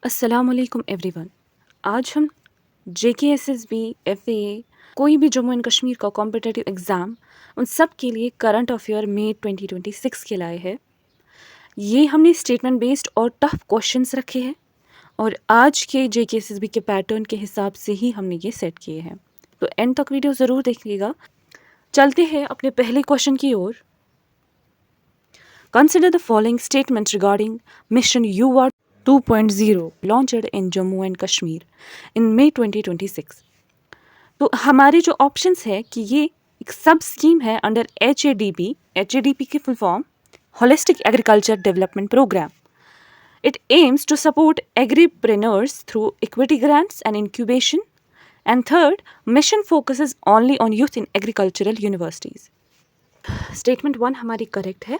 अस्सलामुअलैकुम एवरीवन। आज हम JKSSB, FAA, कोई भी जम्मू एंड कश्मीर का कॉम्पिटिटिव एग्ज़ाम उन सब के लिए करंट अफेयर मई 2026 के लाए हैं। ये हमने स्टेटमेंट बेस्ड और टफ क्वेश्चंस रखे हैं और आज के JKSSB के पैटर्न के हिसाब से ही हमने ये सेट किए हैं, तो एंड तक वीडियो ज़रूर देखिएगा। चलते हैं अपने पहले क्वेश्चन की ओर। Consider the following statements regarding mission UR 2.0 launched in Jammu and Kashmir in May 2026। तो हमारे जो ऑप्शंस है कि ये एक सब स्कीम है अंडर HADP की full form holistic agriculture development programme. It aims to support agripreneurs through equity grants and incubation. And third, mission focuses only on youth in agricultural universities। Statement 1 हमारी correct है।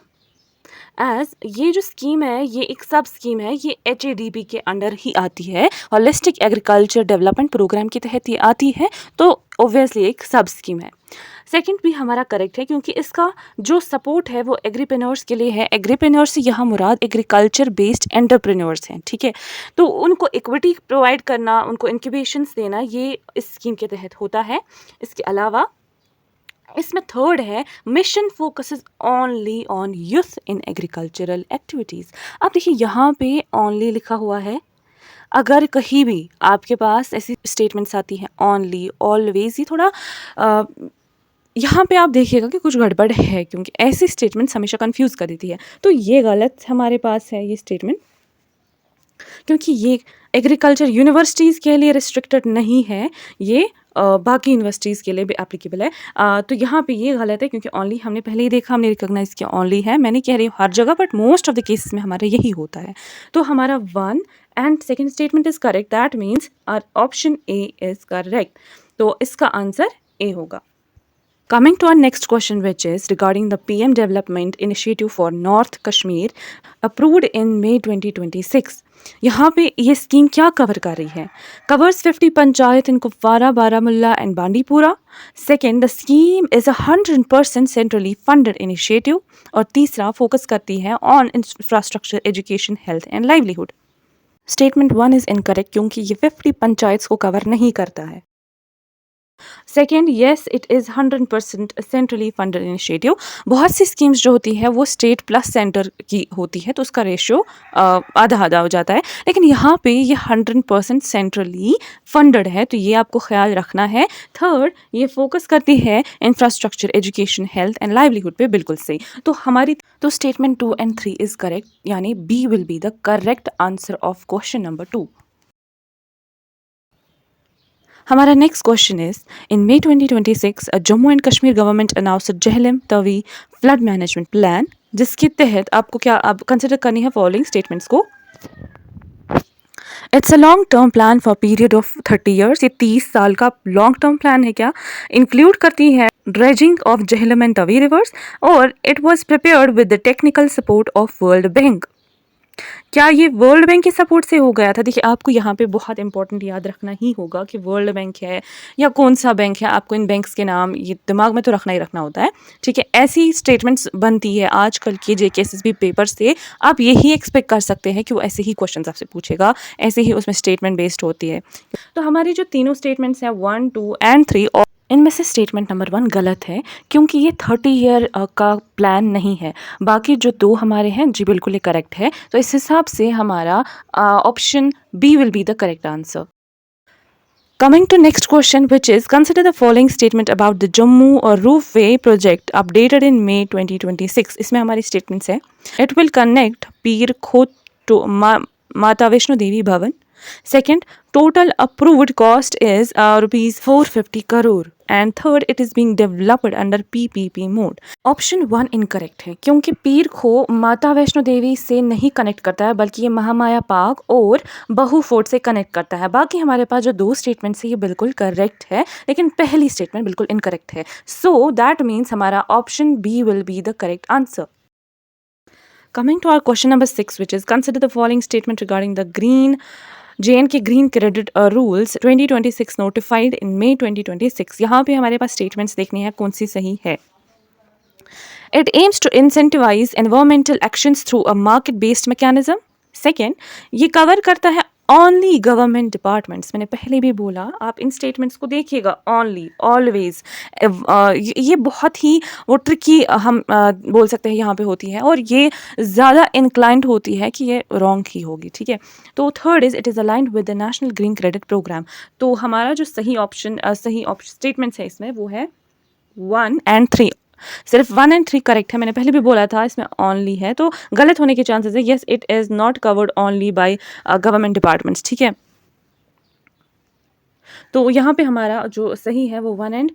As ये जो scheme है ये एक sub scheme है, ये HADP के अंडर ही आती है, होलिस्टिक एग्रीकल्चर डेवलपमेंट प्रोग्राम के तहत ये आती है, तो ओब्वियसली एक सब स्कीम है। सेकंड भी हमारा करेक्ट है क्योंकि इसका जो सपोर्ट है वो एग्रीप्रेन्योर्स के लिए है। एग्रीप्रेन्योर्स से यहाँ मुराद एग्रीकल्चर बेस्ड एंटरप्रेन्योर्स हैं, ठीक है। तो उनको इक्विटी प्रोवाइड करना, उनको इंक्यूबेशंस देना, ये इस स्कीम के तहत होता है। इसके अलावा इसमें थर्ड है mission focuses only on youth in agricultural activities. अब देखिए यहाँ पे ओनली लिखा हुआ है, अगर कहीं भी आपके पास ऐसी स्टेटमेंट्स आती हैं ओनली, ऑलवेज, ये थोड़ा यहाँ पे आप देखिएगा कि कुछ गड़बड़ है क्योंकि ऐसी स्टेटमेंट्स हमेशा कंफ्यूज कर देती है। तो ये गलत हमारे पास है ये स्टेटमेंट, क्योंकि ये एग्रीकल्चर यूनिवर्सिटीज़ के लिए रिस्ट्रिक्टेड नहीं है, ये बाकी यूनिवर्सिटीज़ के लिए भी एप्लीकेबल है। तो यहाँ पे ये गलत है क्योंकि ओनली हमने पहले ही देखा, हमने रिकॉग्नाइज किया ओनली है। मैं नहीं कह रही हूँ हर जगह, but most of the cases में हमारा यही होता है। तो हमारा 1 and second statement is correct, that means our option A is correct. तो इसका आंसर ए होगा। Coming to our next question, which is regarding the PM Development Initiative for North Kashmir approved in May 2026। यहाँ पे ये scheme क्या cover कर रही है? Covers 50 panchayat in Kupwara, Baramulla and Bandipora. Second, the scheme is 100% centrally funded initiative। और तीसरा फोकस करती है on infrastructure, education, health and livelihood। Statement 1 is incorrect क्योंकि ये 50 पंचायत को कवर नहीं करता है। Second, yes it is 100% centrally funded initiative. बहुत सी स्कीम्स जो होती है वो स्टेट प्लस सेंटर की होती है, तो उसका रेशियो आधा आधा हो जाता है, लेकिन यहाँ पे ये 100% सेंट्रली फंडेड है, तो ये आपको ख्याल रखना है। थर्ड, ये फोकस करती है infrastructure, education, health and livelihood पे। बिल्कुल सही। तो स्टेटमेंट 2 and 3 इज़ करेक्ट, यानी B will be the correct answer of question number 2। हमारा next question is, in May 2026 Jammu and Kashmir government announced Jhelum Tawi flood management plan, जिसके तहत आपको क्या आप कंसिडर करनी है फॉलोइंग स्टेटमेंट्स को। It's a long term plan for period of 30 years. ये 30 साल का लॉन्ग टर्म प्लान है क्या? इंक्लूड करती है dredging of Jhelum and Tawi rivers, और it was prepared with the technical support of world bank. क्या ये वर्ल्ड बैंक के सपोर्ट से हो गया था? देखिए आपको यहाँ पे बहुत इंपॉर्टेंट याद रखना ही होगा कि वर्ल्ड बैंक है या कौन सा बैंक है, आपको इन बैंक्स के नाम ये दिमाग में तो रखना ही रखना होता है, ठीक है। ऐसी स्टेटमेंट्स बनती है आजकल के JKSSB पेपर से, आप यही एक्सपेक्ट कर सकते हैं कि वो ऐसे ही क्वेश्चन आपसे पूछेगा, ऐसे ही उसमें स्टेटमेंट बेस्ड होती है। तो हमारी जो तीनों स्टेटमेंट्स हैं 1, 2 and 3, इनमें से स्टेटमेंट नंबर 1 गलत है क्योंकि ये 30 ईयर का प्लान नहीं है। बाकी जो 2 हमारे हैं जी बिल्कुल ये करेक्ट है, तो इस हिसाब से हमारा option B will be the correct answer. Coming to next question, which is, consider the following statement about the Jammu or Roofway project updated in May 2026। इसमें हमारी स्टेटमेंट्स है, it will connect Pir Khot to माता वैष्णो देवी भवन। Second, total approved cost is rupees 450 crore। And third, it is being developed under PPP mode। Option 1 incorrect है क्योंकि पीर खो माता वैष्णो देवी से नहीं कनेक्ट करता है, बल्कि ये महामाया पार्क और बहू फोर्ट से कनेक्ट करता है। बाकी हमारे पास जो 2 स्टेटमेंट्स है ये बिल्कुल करेक्ट है, लेकिन पहली स्टेटमेंट बिल्कुल इनकरेक्ट है। सो दैट मीन्स हमारा option B will be the correct answer. Coming to our question number 6, which is, consider the following statement regarding the JNK Green Credit Rules 2026 notified in May 2026। यहाँ पे हमारे पास statements देखनी है कौन सी सही है। It aims to incentivize environmental actions through a market-based mechanism। Second, ये cover करता है ओनली गवर्नमेंट डिपार्टमेंट्स, मैंने पहले भी बोला, आप इन स्टेटमेंट्स को देखिएगा, ओनली, ऑलवेज, ये बहुत ही वो ट्रिकी हम बोल सकते हैं यहाँ पे होती है, और ये ज़्यादा इंक्लाइंड होती है कि ये रॉन्ग ही होगी, ठीक है। तो third is it is aligned with the national green credit programme. तो हमारा जो सही ऑप्शन स्टेटमेंट्स है इसमें वो है 1 एंड 3। सिर्फ 1 एंड 3 करेक्ट है, मैंने पहले भी बोला था इसमें ओनली है, तो गलत होने के चांसेस है। Yes, it is not covered only by government departments, ठीक है। तो यहाँ पे हमारा जो सही है वो 1 एंड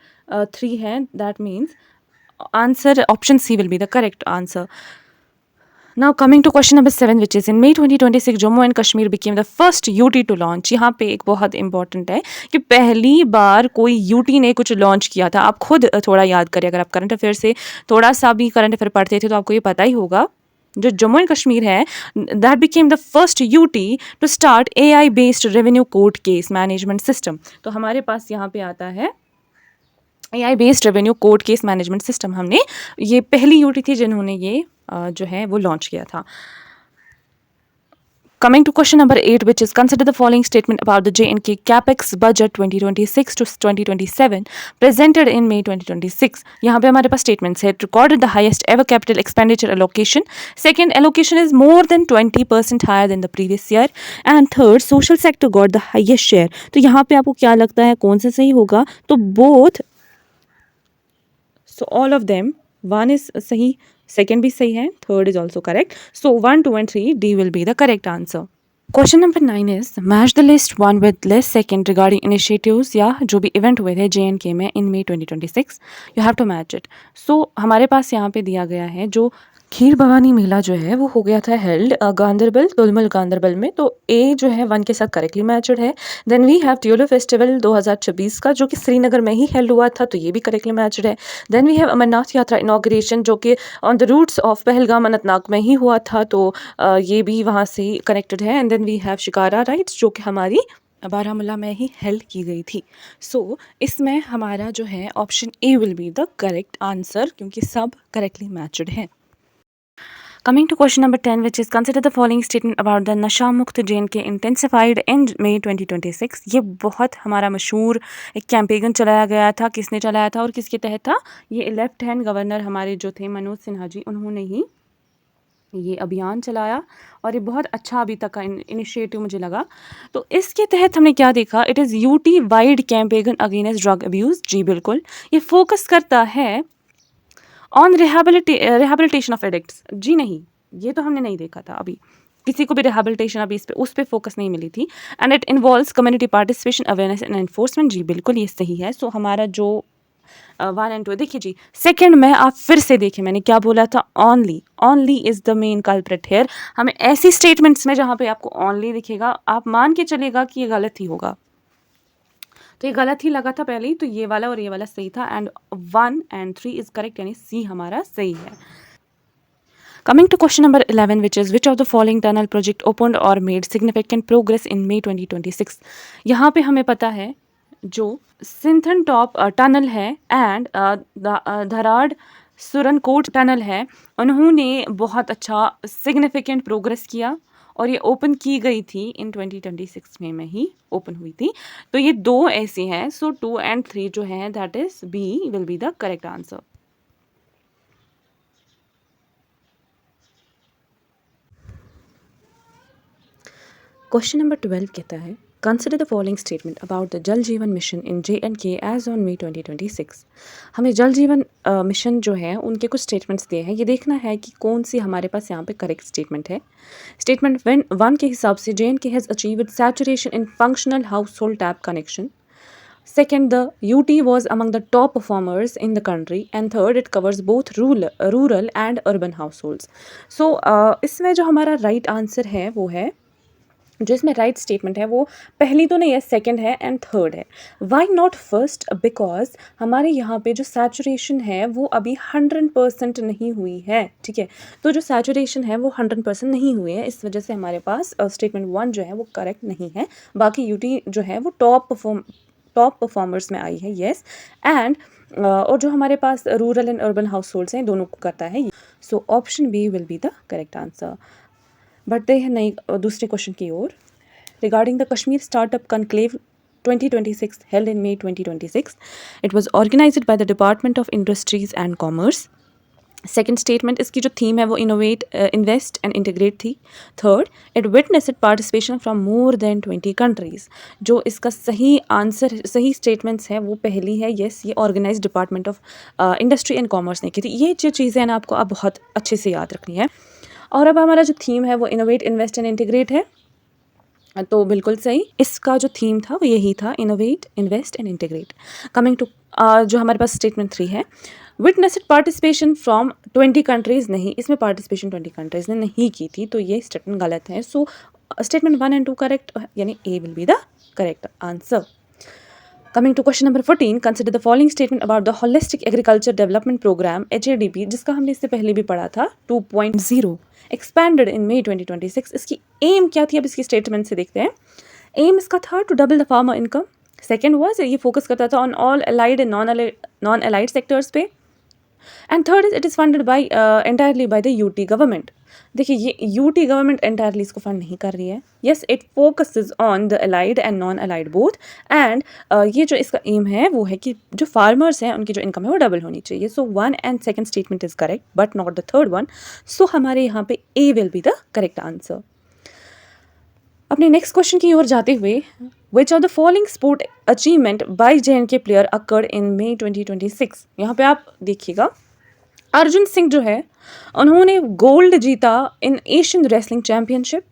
3 है, that means answer option C will be the correct answer. Now coming to question number 7, which is in May 2026 Jammu and Kashmir became the first UT to launch। यहाँ पे एक बहुत इंपॉर्टेंट है कि पहली बार कोई यूटी ने कुछ लॉन्च किया था। आप खुद थोड़ा याद करें, अगर आप करंट अफेयर से थोड़ा सा भी करंट अफेयर पढ़ते थे तो आपको ये पता ही होगा। जो जम्मू एंड कश्मीर है, that became the first UT to start AI based revenue court case management system. तो हमारे पास यहाँ पे आता है AI based revenue court case management system. हमने ये पहली यूटी थी जिन्होंने ये जो है वो लॉन्च किया था। Coming to question number 8, which is consider the following statement about the J&K CapEx budget 2026 to 2027 presented in May 2026। यहाँ पे हमारे पास statements है, recorded the highest ever capital expenditure allocation, second allocation is more than 20% higher than the previous year, and third social sector got the highest share। तो यहाँ पे आपको क्या लगता है कौन सा सही होगा? तो both, so all of them, one is सही, second भी सही है, third is also correct, so 1 2 and 3 D will be the correct answer। Question number 9 is match the list 1 with list second regarding initiatives या जो भी event हुए थे JNK में in May 2026, you have to match it. So हमारे पास यहाँ पे दिया गया है जो खीर भवानी मेला जो है वो हो गया था हेल्ड गांधरबल, तुलमुल गांधरबल में, तो ए जो है 1 के साथ करेक्टली मैचड है। Then we have tulip festival 2026 का जो कि श्रीनगर में ही हेल्ड हुआ था, तो ये भी करेक्टली मैचड है। Then we have Amarnath Yatra inauguration जो कि on the routes of Pahalgam Anantnag में ही हुआ था, तो ये भी वहाँ से ही कनेक्टेड है। And then we have shikara rides जो कि हमारी बारामूला में ही हेल्ड की गई थी। सो इसमें हमारा जो है option A will be the correct answer, क्योंकि सब करेक्टली मैचड है। Coming to question number 10, which is consider the following statement about the Nasha Mukt JNK intensified in May 2026। ये बहुत हमारा मशहूर एक कैंपेगन चलाया गया था। किसने चलाया था और किसके तहत था? ये लेफ्ट हैंड गवर्नर हमारे जो थे मनोज सिन्हा जी, उन्होंने ही ये अभियान चलाया, और ये बहुत अच्छा अभी तक का इनिशिएटिव मुझे लगा। तो इसके तहत हमने क्या देखा? It is UT wide campaign against drug abuse. जी बिल्कुल, ये फोकस करता है ऑन रिहेबिलिटेशन ऑफ एडिक्ट्स। जी नहीं, ये तो हमने नहीं देखा था अभी, किसी को भी रिहेबिलिटेशन अभी उस पर फोकस नहीं मिली थी। And it involves community participation, awareness and enforcement. जी बिल्कुल, ये सही है। सो हमारा जो 1 एंड 2, देखिए जी सेकंड में आप फिर से देखिए, मैंने क्या बोला था? Only is the main culprit here. हमें ऐसी स्टेटमेंट्स में जहाँ पे आपको ओनली दिखेगा, आप मान के चलेगा कि ये गलत ही होगा, तो ये गलत ही लगा था पहले ही, तो ये वाला और ये वाला सही था। एंड 1 एंड 3 इज करेक्ट, यानी सी हमारा सही है। Coming to question number 11, which is which of the following tunnel project opened or made significant progress in May 2026। यहाँ पे हमें पता है जो सिंथन टॉप टनल है एंड धराड़ सुरनकोट टनल है, उन्होंने बहुत अच्छा सिग्निफिकेंट प्रोग्रेस किया, और ये ओपन की गई थी इन 2026 में ही ओपन हुई थी। तो ये दो ऐसी हैं, सो 2 एंड 3 जो हैं that is B will be the correct answer. Question number 12 कहता है consider the following statement about the Jal Jeevan mission in JNK as on May 2026। हमें जल जीवन मिशन जो है उनके कुछ स्टेटमेंट्स दिए हैं, ये देखना है कि कौन सी हमारे पास यहाँ पे करेक्ट स्टेटमेंट है। स्टेटमेंट 1 के हिसाब से JNK has achieved saturation in functional house hold tap connection. Second, the UT was among the top performers in the country, and third, it covers both rural and urban households। So इसमें जो हमारा right answer है वो है, जो इसमें right statement है वो पहली तो नहीं है, सेकंड है एंड थर्ड है। Why not first? बिकॉज हमारे यहाँ पे जो सैचुरेशन है वो अभी 100% नहीं हुई है, ठीक है। तो जो सैचुरेशन है वो 100% नहीं हुई है, इस वजह से हमारे पास स्टेटमेंट 1 जो है वो करेक्ट नहीं है। बाकी UT जो है वो टॉप परफॉर्मर्स में आई है, येस। एंड और जो हमारे पास rural and urban households हैं, दोनों को करता है। So option B will be the correct answer. बढ़ते हैं नई दूसरे क्वेश्चन की ओर। regarding the Kashmir Startup Conclave 2026 held in May 2026. It was organized by the Department of Industries and Commerce. Second statement, इसकी जो थीम है वो इनोवेट, इन्वेस्ट एंड इंटीग्रेट थी. Third, it witnessed participation from more than 20 countries. जो इसका सही answer, सही statements है वो पहली है, येस, ये organize department of industry and commerce ने की थी. ये जो चीज़ें हैं ना आपको अब बहुत अच्छे से याद रखनी है. और अब हमारा जो थीम है वो इनोवेट, इन्वेस्ट एंड इंटीग्रेट है, तो बिल्कुल सही. इसका जो थीम था वो यही था, innovate, invest and integrate. Coming to जो हमारे पास स्टेटमेंट 3 है, विटनेस्ड पार्टिसिपेशन फ्रॉम 20 कंट्रीज़, नहीं, इसमें पार्टिसिपेशन 20 कंट्रीज़ ने नहीं की थी, तो ये स्टेटमेंट गलत है. सो स्टेटमेंट 1 एंड 2 करेक्ट, यानी A will be the correct answer. Coming to question number 14, consider the following statement about the Holistic Agriculture Development Program HADP, जिसका हमने इससे पहले भी पढ़ा था, 2.0, expanded in May 2026. इसकी एम क्या थी, अब इसकी स्टेटमेंट से देखते हैं. एम इसका था to double the farmer income. Second was, ये फोकस करता था on all allied and non allied sectors पे. And third is, it is funded by entirely by the UT government. देखिए, ये यूटी गवर्नमेंट एंटायरली इसको fund नहीं कर रही है. Yes, it focuses on the allied and non allied both. And ये जो इसका एम है वो है कि जो फार्मर्स हैं उनकी जो इनकम है वो डबल होनी चाहिए. So 1 and second statement is correct but not the third one. So हमारे यहाँ पे A will be the correct answer. अपने नेक्स्ट क्वेश्चन की ओर जाते हुए, which of the following sport achievement by JNK player occurred in May 2026. यहाँ पे आप देखिएगा, अर्जुन सिंह जो है उन्होंने गोल्ड जीता इन एशियन रेसलिंग चैम्पियनशिप.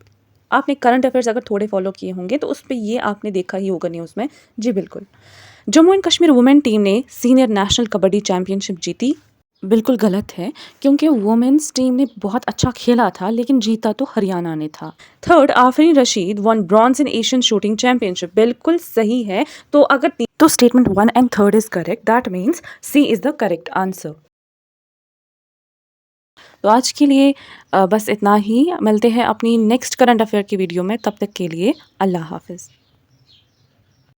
आपने करंट अफेयर्स अगर थोड़े फॉलो किए होंगे तो उस पर ये आपने देखा ही होगा न्यूज़ में. जी बिल्कुल. Jammu and Kashmir women team ने सीनियर नेशनल कबड्डी चैम्पियनशिप जीती. बिल्कुल गलत है, क्योंकि वुमेन्स टीम ने बहुत अच्छा खेला था लेकिन जीता तो हरियाणा ने था. Third, Afreen Rashid won bronze in Asian shooting championship. बिल्कुल सही है. तो अगर तो statement 1 and 3 is correct, that means C is the correct answer. तो आज के लिए बस इतना ही. मिलते हैं अपनी नेक्स्ट करंट अफेयर की वीडियो में. तब तक के लिए अल्लाह हाफिज़.